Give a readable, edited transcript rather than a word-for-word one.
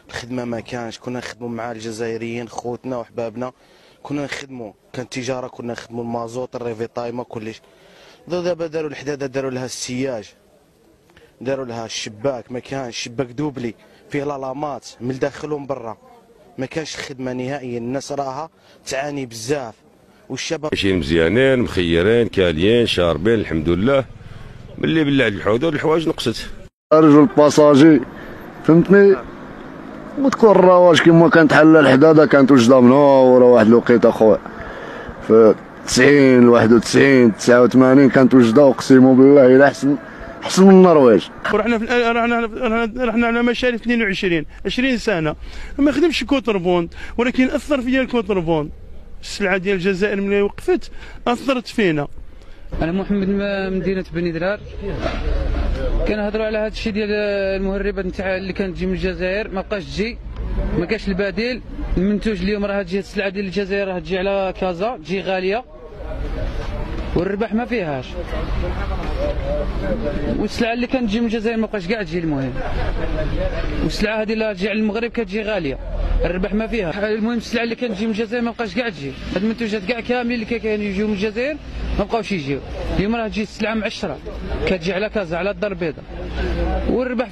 الخدمه ما كانش، كنا نخدموا مع الجزائريين خوتنا وحبابنا، كنا نخدموا كان تجاره، كنا نخدموا المازوط الريفيطايمه كلش. دابا داروا الحداده، داروا لها السياج، داروا لها الشباك، ما كانش شباك دوبلي فيه لالامات من الداخل ومن برا، ما كانش خدمه نهائيا. الناس راها تعاني بزاف والشباب ماشيين مزيانين مخيرين كاليين شاربين الحمد لله. ملي بلعت الحدود الحوايج نقصت. رجل الباساجي فهمتني، وتكون الرواج كما كانت حل الحداده كانت وجده منوره واحد الوقيته اخويا في 90 91 89 كانت وجده اقسم بالله الا احسن من النرويج. رحنا على مشاريع 20 سنه ما خدمش كونتربوند، ولكن اثر فيا الكونتربوند. السلعه ديال الجزائر ملي وقفت اثرت فينا. انا محمد من مدينه بني درار. كنهضروا على هذا الشيء ديال المهربات نتاع اللي كانت تجي من الجزائر، ما بقاش تجي، ما كاش البديل. المنتوج اليوم راه تجي السلعه ديال الجزائر راه تجي على كازا، تجي غاليه والربح ما فيهاش. والسلعه اللي كانت تجي من الجزائر ما بقاش كاع تجي. المهم والسلعه هذه اللي تجي على المغرب كتجي غاليه، الربح ما فيها. المهم السلعه اللي كانت تجي من الجزائر ما بقاش كاع تجي. هاد المنتوجات كاع كاملين اللي كانوا يجيو من الجزائر ما بقاوش يجيو. اليوم راه تجي السلعه معشره كتجي على كازا، على الدار البيضاء والربح